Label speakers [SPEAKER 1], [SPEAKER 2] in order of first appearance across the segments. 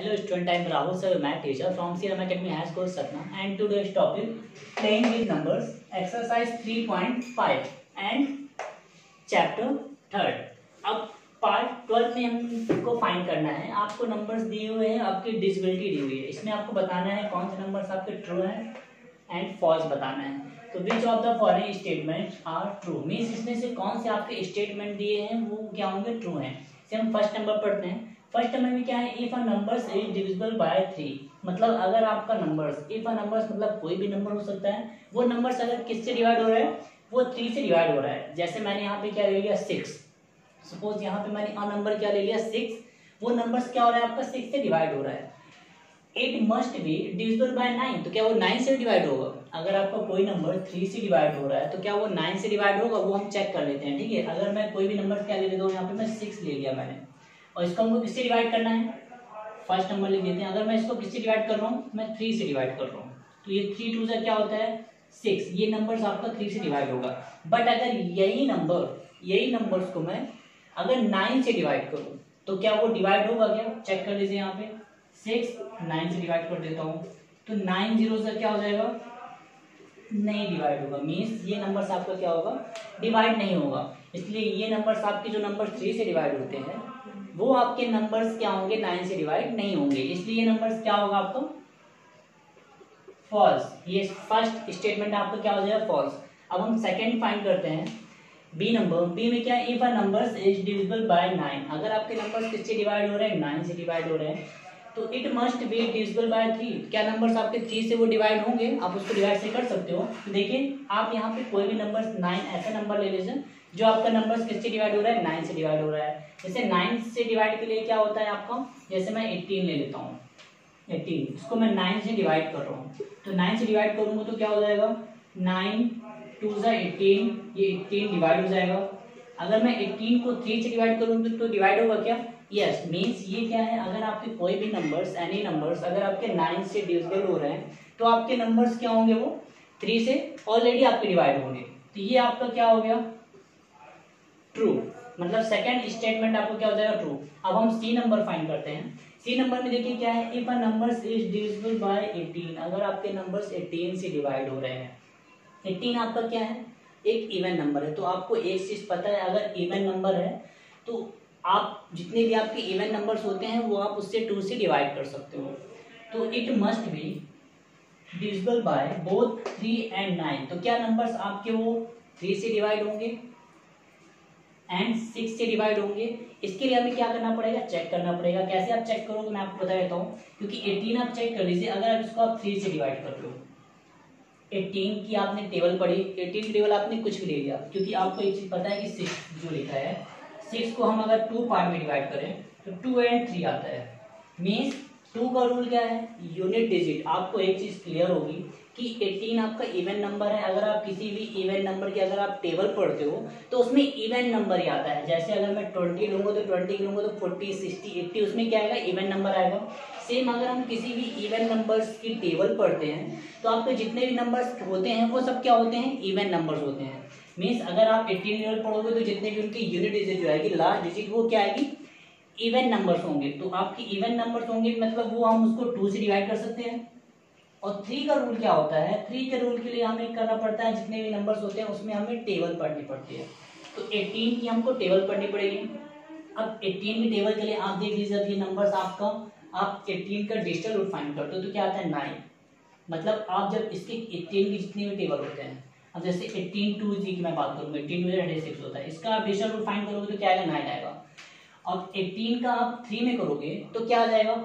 [SPEAKER 1] Hello student, I am Rahul sir, math teacher from CRM Academy High School Satna, and today's topic playing with numbers, exercise 3.5 and chapter 3rd. अब part 12 में हमको find करना है। आपको numbers दिए हुए हैं, आपकी डिजिबिलिटी दी हुई है, इसमें आपको बताना है कौन से नंबर्स आपके ट्रू हैं एंड फॉल्स बताना है। तो which of the following statements are true, means इसमें से कौन से आपके स्टेटमेंट दिए हैं वो क्या होंगे, ट्रू हैं। इसे हम फर्स्ट नंबर पढ़ते हैं। फर्स्ट नंबर में क्या है, if a numbers is divisible by 3, मतलब अगर आपका नंबर्स, इफ अ नंबर्स मतलब कोई भी नंबर हो सकता है, वो नंबर्स अगर किससे डिवाइड हो रहा है, वो 3 से डिवाइड हो रहा है। जैसे मैंने यहाँ पे क्या ले लिया 6, सपोज यहाँ पे मैंने अ नंबर क्या ले लिया 6, वो नंबर्स क्या हो रहा है आपका 6 से डिवाइड हो रहा है। It must be divisible by 9, तो क्या वो 9 से डिवाइड होगा। अगर आपका कोई नंबर 3 से डिवाइड हो रहा है तो क्या वो 9 से डिवाइड होगा, वो हम चेक कर लेते हैं। ठीक है, अगर मैं कोई भी नंबर क्या ले लेता हूँ, यहाँ पे मैं 6 ले लिया मैंने, और इसको हमको किससे डिवाइड करना है, फर्स्ट नंबर लिख देते हैं। अगर मैं इसको किससे डिवाइड कर रहा हूँ, मैं 3 से डिवाइड कर रहा हूँ, तो ये 3 2 से क्या होता है 6, ये नंबर्स आपका 3 से डिवाइड होगा। बट अगर यही नंबर्स को मैं अगर 9 से डिवाइड करूँ तो क्या वो डिवाइड होगा, क्या चेक कर लीजिए। यहाँ पे 6 9 से डिवाइड कर देता हूँ, तो 9 0 से क्या हो जाएगा, नहीं डिवाइड होगा। मीन्स ये नंबर्स आपका क्या होगा, डिवाइड नहीं होगा। इसलिए ये नंबर्स आपके जो नंबर 3 से डिवाइड होते हैं वो आपके नंबर्स क्या होंगे, 9 से डिवाइड नहीं होंगे। इसलिए ये नंबर्स क्या होगा आपको, फॉल्स। ये फर्स्ट स्टेटमेंट आपका क्या हो जाएगा, फॉल्स। अब हम सेकंड फाइंड करते हैं, बी नंबर। बी में क्या है, if a numbers is divisible by 9, अगर आपके नंबर्स किससे डिवाइड हो रहे हैं, 9 से डिवाइड हो रहे हैं, तो it must be divisible by 3, क्या नंबर्स आपके 3 से वो डिवाइड होंगे। आप उसको डिवाइड से कर सकते हो। तो देखिए आप यहाँ पे कोई भी नंबर 9 ऐसा नंबर ले लीजिए जो आपका नंबर्स किससे डिवाइड हो रहा है, 9 से डिवाइड हो रहा है। जैसे 9 से डिवाइड के लिए क्या होता है आपका, जैसे मैं 18 ले लेता हूँ, 18 इसको मैं 9 से डिवाइड कर रहा हूँ, तो 9 से डिवाइड करूंगा तो क्या हो जाएगा, 9 2 18, ये 18 डिवाइड हो जाएगा। अगर मैं 18 को 3 से डिवाइड करूँ तो डिवाइड होगा क्या, यस। मीन्स ये क्या है, अगर आपके कोई भी नंबर्स, एनी नंबर्स अगर आपके 9 से डिविजिबल हो रहे हैं तो आपके नंबर्स क्या होंगे, वो 3 से ऑलरेडी आपके डिवाइड होंगे। तो ये आपका क्या हो गया, ट्रू। मतलब सेकंड स्टेटमेंट आपको क्या हो जाएगा, ट्रू। अब हम सी नंबर फाइंड करते हैं। सी नंबर में देखिए क्या है, if a numbers is divisible by 18, अगर आपके नंबर्स 18 से डिवाइड हो रहे हैं। 18 आपका क्या है, एक इवन नंबर है। तो आपको एक चीज पता है, अगर इवन नंबर है तो आप जितने भी आपके इवन नंबर्स होते हैं वो आप उससे 2 से डिवाइड कर सकते हो। तो it must be divisible by both 3 and 9, तो क्या नंबर्स आपके वो 3 से डिवाइड होंगे एंड 6 से डिवाइड होंगे। इसके लिए हमें क्या करना पड़ेगा, चेक करना पड़ेगा। कैसे आप चेक करोगे मैं आपको बता देता हूँ, क्योंकि 18 आप चेक कर लीजिए, अगर आप इसको आप 3 से डिवाइड कर रहे हो, 18 की आपने टेबल पढ़ी, 18 की टेबल आपने कुछ भी ले लिया, क्योंकि आपको एक चीज पता है कि 6 जो लिखा है, 6 को हम अगर 2 पार्ट में डिवाइड करें तो 2 एंड 3 आता है। मीन्स 2 का रूल क्या है, यूनिट डिजिट। आपको एक चीज क्लियर होगी कि 18 आपका इवन नंबर है। अगर आप किसी भी इवन नंबर की अगर आप टेबल पढ़ते हो तो उसमें इवन नंबर ही आता है। जैसे अगर मैं 20 लूंगा तो 20 लूंगा तो 40 60 80 उसमें क्या आएगा, इवन नंबर आएगा। सेम अगर हम किसी भी इवन नंबर्स की टेबल पढ़ते हैं तो आपके जितने भी नंबर्स होते हैं वो सब क्या होते हैं, इवन नंबर्स होते हैं। मीन्स अगर आप 18 लेवल पढ़ोगे तो जितने भी उनकी यूनिट डिजिट जो आएगी, लास्ट डिजिट, वो क्या आएगी, इवन नंबर्स होंगे। तो आपकी इवन नंबर्स होंगे मतलब वो हम उसको 2 से डिवाइड कर सकते हैं। और 3 का रूल क्या होता है, 3 के रूल के लिए हमें करना पड़ता है, जितने भी नंबर्स होते हैं उसमें हमें टेबल पढ़नी पड़ती है। तो 18 की हमको टेबल पढ़नी पड़ेगी। अब 18 की टेबल के लिए आप देख लीजिए, अब ये नंबर्स आपका, आप 18 का डिजिटल रूट फाइंड करते हो तो क्या आता है 9। मतलब आप जब इसके 18 की जितने भी टेबल होते हैं, अब जैसे 18 2 की मैं बात करूँ, 18 2 36 होता है, इसका आप डिजिटल रूट फाइंड करोगे तो क्या आएगा, 9 आएगा। अब 18 का आप 3 में करोगे तो क्या आ जाएगा,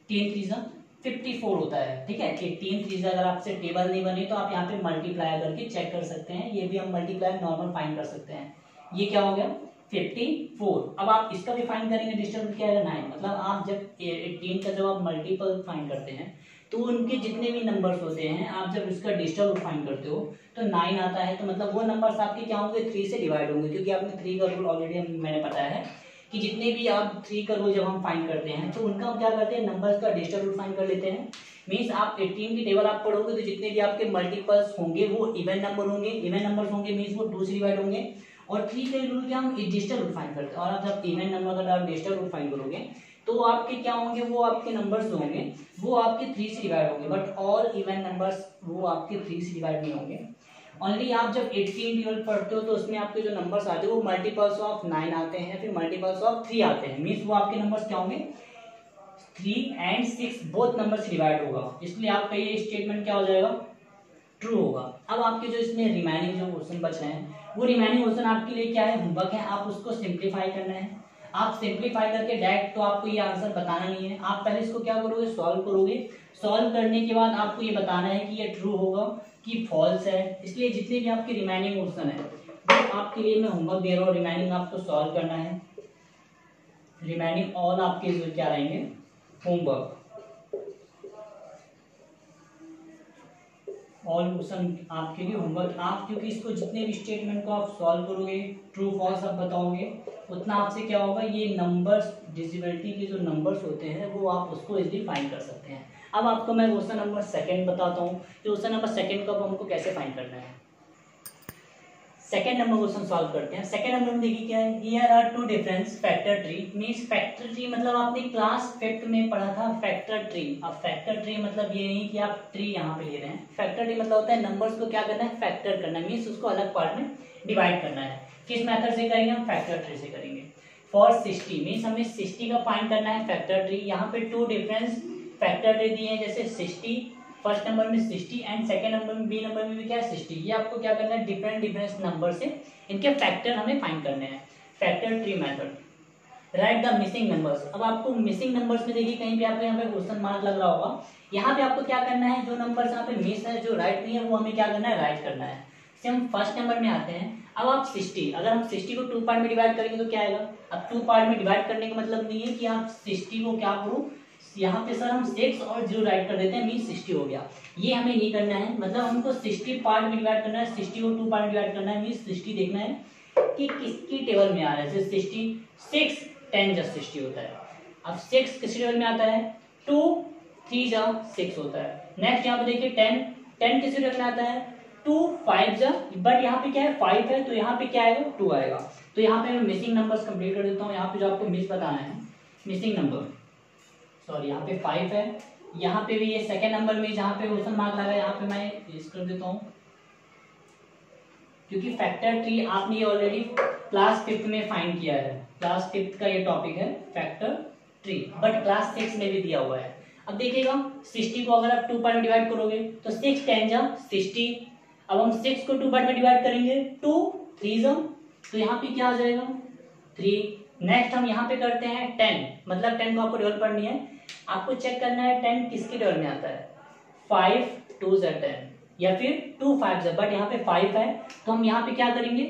[SPEAKER 1] 10 3 54 होता है। ठीक है, 18 3 अगर आपसे टेबल नहीं बनी तो आप यहाँ पे मल्टीप्लाई करके चेक कर सकते हैं। ये भी हम मल्टीप्लाई नॉर्मल फाइंड कर सकते हैं। ये क्या हो गया 54। अब आप इसका भी फाइंड करेंगे, डिजिटल रूट क्या आएगा 9। मतलब आप जब 18 का जब आप मल्टीपल फाइंड करते हैं तो उनके जितने भी नंबर्स होते हैं, आप जब इसका डिजिटल रूट फाइंड करते हो तो 9 आता है। तो मतलब वो नंबर्स आपके क्या होंगे, 3 से डिवाइड होंगे, क्योंकि आपने 3 का रूल ऑलरेडी मैंने बताया है कि जितने भी आप 3 का रूल जब हम फाइंड करते हैं तो उनका हम क्या करते हैं, नंबर्स का डिजिटल रूट फाइंड कर लेते हैं। मीन्स आप 18 की टेबल आप पढ़ोगे तो जितने भी आपके मल्टीपल्स होंगे वो इवन नंबर होंगे, इवन नंबर्स होंगे, मीन्स वो 2 से डिवाइड होंगे। और 3 के रूल क्या हम डिजिटल रूट फाइंड करते हैं। और आप जब इवन नंबर का आप डिजिटल रूट फाइंड करोगे तो आपके क्या होंगे, वो आपके नंबर्स जो होंगे वो आपके 3 से डिवाइड होंगे, बट ऑल इवन नंबर्स वो आपके 3 से डिवाइड नहीं होंगे। ओनली आप जब 18 12 पढ़ते हो तो उसमें आपके जो नंबर्स आते हैं वो मल्टीपल्स ऑफ 9 आते हैं, फिर मल्टीपल्स ऑफ 3 आते हैं, मीन्स वो आपके नंबर्स क्या होंगे 3 एंड 6 बोथ नंबर से डिवाइड होगा, इसलिए आपका ये स्टेटमेंट क्या हो जाएगा, ट्रू होगा। अब आपके जो इसमें रिमेनिंग जो क्वेश्चन बच रहे हैं वो रिमेनिंग क्वेश्चन आपके लिए क्या है, होमवर्क है, आप उसको सिंप्लीफाई करना है। आप सिंप्लीफाई करके डायरेक्ट तो आपको ये आंसर बताना नहीं है, आप पहले इसको क्या करोगे, सॉल्व करोगे। सॉल्व करने के बाद आपको ये बताना है कि ये ट्रू होगा कि फॉल्स है। इसलिए जितने भी आपके रिमेनिंग क्वेश्चन है वो आपके लिए मैं होमवर्क दे रहा हूँ, रिमेनिंग आपको सॉल्व करना है। रिमेनिंग ऑल आपके जो क्या रहेंगे, होमवर्क ऑल क्वेश्चन आपके लिए होमवर्क। आप क्योंकि इसको जितने भी स्टेटमेंट को आप सॉल्व करोगे, ट्रू फॉल्स आप बताओगे, उतना आपसे क्या होगा, ये नंबर्स डिविजिबिलिटी के जो नंबर्स होते हैं वो आप उसको इजीली फाइंड कर सकते हैं। अब आपको मैं क्वेश्चन नंबर 2 बताता हूँ, तो क्वेश्चन नंबर 2 को अब हमको कैसे फाइंड करना है। सेकंड नंबर क्वेश्चन सॉल्व करते हैं। सेकंड नंबर में देखिए क्या है, here are two difference factor tree. Means factor tree मतलब आपने क्लास 5th में पढ़ा था फैक्टर ट्री। अब फैक्टर ट्री मतलब ये नहीं कि आप ट्री यहाँ पे ले रहे हैं, फैक्टर ट्री मतलब होता है नंबर्स को क्या करना है, फैक्टर करना, मींस उसको अलग पार्ट में डिवाइड करना है। किस मेथड से करेंगे, हम फैक्टर ट्री से करेंगे। फॉर 60 मीन्स हमें 60 का फाइंड करना है फैक्टर ट्री। यहाँ पे 2 डिफरेंस फैक्टर ट्री दिए हैं, जैसे 60 फर्स्ट नंबर में 60 एंड सेकंड नंबर में बी नंबर में भी क्या है 60। ये आपको क्या करना है, डिफरेंट डिफरेंस नंबर से इनके फैक्टर हमें फाइंड करने हैं। Factor tree method. Right the missing numbers. अब आपको मिसिंग नंबर्स में देखिए कहीं पे आपको यहाँ पे क्वेश्चन मार्क लग रहा होगा, यहाँ पे आपको क्या करना है, जो नंबर्स यहाँ पे मिस है, जो राइट नहीं है, वो हमें क्या करना है, राइट करना है। से हम फर्स्ट नंबर में आते हैं। अब आप 60, अगर हम 60 को 2 पार्ट में डिवाइड करेंगे तो क्या आएगा। अब 2 पार्ट में डिवाइड करने का मतलब नहीं है कि आप 60 को क्या करो, यहाँ पे सर हम 6 और 0 राइट कर देते हैं, मीन 60 हो गया। ये हमें नहीं करना है, मतलब हमको 60 पार्ट में डिवाइड करना है, 60 को 2 पार्ट में डिवाइड करना है, मीन 60 देखना है कि किसकी टेबल में आ रहा है। जैसे 60 6 10 जब 60 होता है। अब 6 किस टेबल में आता है, 2 3 जा 6 होता है। नेक्स्ट यहाँ पे देखिए 10 किस टेबल में आता है, 2 5 जा, बट यहाँ पे क्या है 5 है, तो यहाँ पे क्या आएगा 2 आएगा। तो यहाँ पे मैं मिसिंग नंबर्स कंप्लीट कर देता हूँ। यहाँ पे जो आपको मिस बताना है मिसिंग नंबर, सॉरी यहाँ पे 5 है, यहाँ पे भी ये सेकंड नंबर में जहाँ पे क्वेश्चन मार्क लगा है यहाँ पे मैं इस कर देता हूँ, क्योंकि फैक्टर ट्री आपने ये ऑलरेडी क्लास 5th में फाइंड किया है। क्लास 5th का ये टॉपिक है फैक्टर ट्री, बट क्लास 6 में भी दिया हुआ है। अब देखिएगा 60 को अगर आप 2 पार्ट में डिवाइड करोगे तो 6 10 जा 60। अब हम 6 को 2 पार्ट में डिवाइड करेंगे, 2 3 जा, तो यहाँ पे क्या आ जाएगा 3। नेक्स्ट हम यहाँ पे करते हैं 10, मतलब 10 को आपको टेबल पढ़नी है, आपको चेक करना है 10 किसके टेबल में आता है, 5 2 जा 10 या फिर 2 5 जा, बट यहाँ पे 5 है, तो हम यहाँ पे क्या करेंगे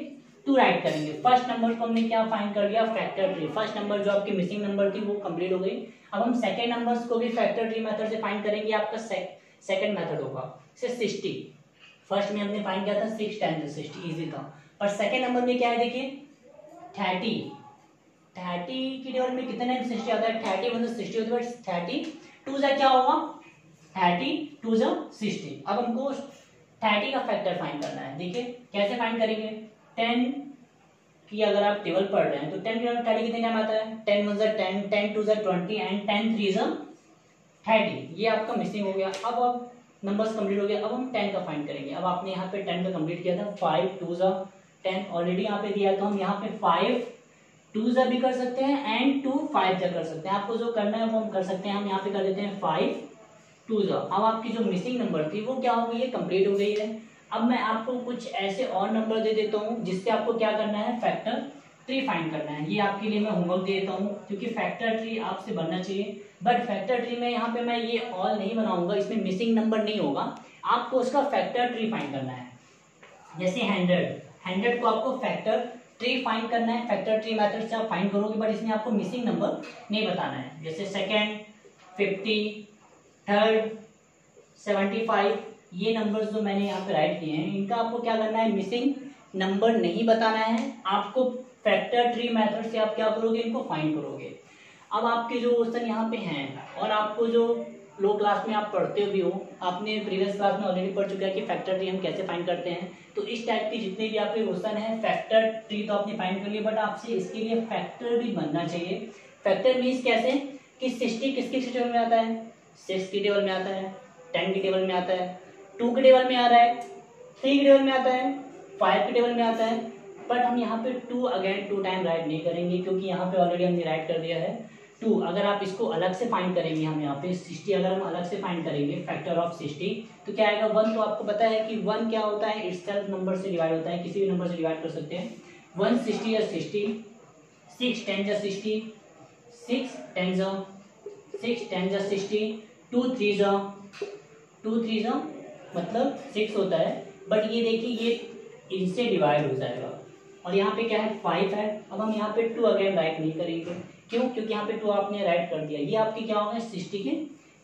[SPEAKER 1] 2 राइट करेंगे। फर्स्ट नंबर को हमने क्या फाइंड कर लिया, फैक्टर ट्री। फर्स्ट नंबर जो आपकी मिसिंग नंबर थी वो कंप्लीट हो गई। अब हम सेकंड नंबर्स को भी फैक्टर ट्री मेथड से फाइंड करेंगे, आपका सेकंड मेथड होगा। जैसे 60 फर्स्ट में हमने फाइंड किया था 6 10 60 इजी था, पर सेकंड नंबर में क्या है देखिए 30 की टेबल में कितने 60 आता है, 30 मतलब 60 होता है, 30 2 जा क्या होगा 30 2 जा 60। अब हमको 30 का फैक्टर फाइंड करना है। देखिए कैसे फाइंड करेंगे, 10 की अगर आप टेबल पढ़ रहे हैं तो 10 की 30 कितने टाइम आता है, 10 1 जा 10 10 2 जा 20 एंड 10 3 जा 30। ये आपका मिसिंग हो गया। अब नंबर्स कंप्लीट हो गया। अब हम 10 का फाइंड करेंगे। अब आपने यहाँ पे 10 का कंप्लीट किया था, 5 2 जा 10 ऑलरेडी यहाँ पे दिया, तो हम यहाँ पे 5 2 जा भी कर सकते हैं एंड 2 5 जा कर सकते हैं। आपको जो करना है वो हम कर सकते हैं। हम यहाँ पे कर देते हैं 5 2 जा। अब आपकी जो मिसिंग नंबर थी वो क्या हो गई है, कंप्लीट हो गई है। अब मैं आपको कुछ ऐसे और नंबर दे देता हूँ जिससे आपको क्या करना है, फैक्टर ट्री फाइंड करना है। ये आपके लिए मैं होमवर्क दे देता हूँ, क्योंकि फैक्टर ट्री आपसे बनना चाहिए। बट फैक्टर ट्री में यहाँ पे मैं ये ऑल नहीं बनाऊंगा, इसमें मिसिंग नंबर नहीं होगा, आपको उसका फैक्टर ट्री फाइंड करना है। जैसे 100 को आपको फैक्टर ट्री फाइंड करना है, फैक्टर ट्री मेथड से आप फाइंड करोगे, बट इसमें आपको मिसिंग नंबर नहीं बताना है। जैसे सेकेंड 50 थर्ड 75 ये नंबर्स जो मैंने यहाँ पे राइट किए हैं, इनका आपको क्या करना है, मिसिंग नंबर नहीं बताना है। आपको फैक्टर ट्री मेथड से आप क्या करोगे, इनको फाइंड करोगे। अब आपके जो क्वेश्चन यहाँ पे हैं और आपको जो लो क्लास में आप पढ़ते भी हो, आपने प्रीवियस क्लास में ऑलरेडी पढ़ चुका है कि फैक्टर ट्री हम कैसे फाइंड करते हैं। तो इस टाइप के जितने भी आपके क्वेश्चन हैं, फैक्टर ट्री तो आपने फाइंड कर लिया, बट आपसे इसके लिए फैक्टर भी बनना चाहिए। फैक्टर मीन्स कैसे, कि 60 किसके टेबल में आता है, 6 की टेबल में आता है, 10 की टेबल में आता है, 2 के टेबल में आ रहा है, 3 के टेबल में आता है, 5 के टेबल में आता है। बट हम यहाँ पे 2 अगेन 2 टाइम राइट नहीं करेंगे, क्योंकि यहाँ पे ऑलरेडी हमने राइट कर दिया है 2। अगर आप इसको अलग से फाइंड करेंगे, हम यहाँ पे 60 अगर हम अलग से फाइंड करेंगे फैक्टर ऑफ 60, तो क्या आएगा 1। तो आपको पता है कि 1 क्या होता है, इटसेल्फ नंबर से डिवाइड होता है, किसी भी नंबर से डिवाइड कर सकते हैं। 1 60 या 60, 6 10 जा 60, 6 10 जा 60, 2 3 जा मतलब 6 होता है। बट ये देखिए ये इनसे डिवाइड हो जाएगा, और यहाँ पे क्या है 5 है। अब हम यहाँ पे 2 अगेन राइट नहीं करेंगे, क्यों, क्योंकि यहाँ पे 2 आपने राइट कर दिया। ये आपके क्या हो गए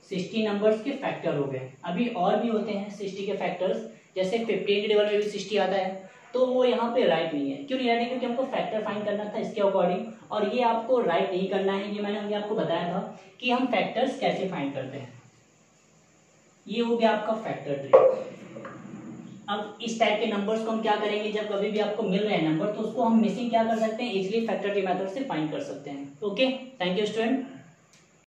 [SPEAKER 1] 60 नंबर्स के फैक्टर हो गए। अभी और भी होते हैं 60 के फैक्टर्स, जैसे 15 के टेबल में भी 60 आता है, तो वो यहाँ पे राइट नहीं है। क्यों नहीं राइट है, क्योंकि हमको फैक्टर फाइंड करना था इसके अकॉर्डिंग, और ये आपको राइट नहीं करना है। ये मैंने आपको बताया था कि हम फैक्टर्स कैसे फाइंड करते हैं। ये हो गया आपका फैक्टर ट्री। अब इस टाइप के नंबर्स को हम क्या करेंगे, जब कभी भी आपको मिल रहे हैं नंबर, तो उसको हम मिसिंग क्या कर सकते हैं, इजीली फैक्टर ट्री मेथड से फाइंड कर सकते हैं। Okay, thank you student.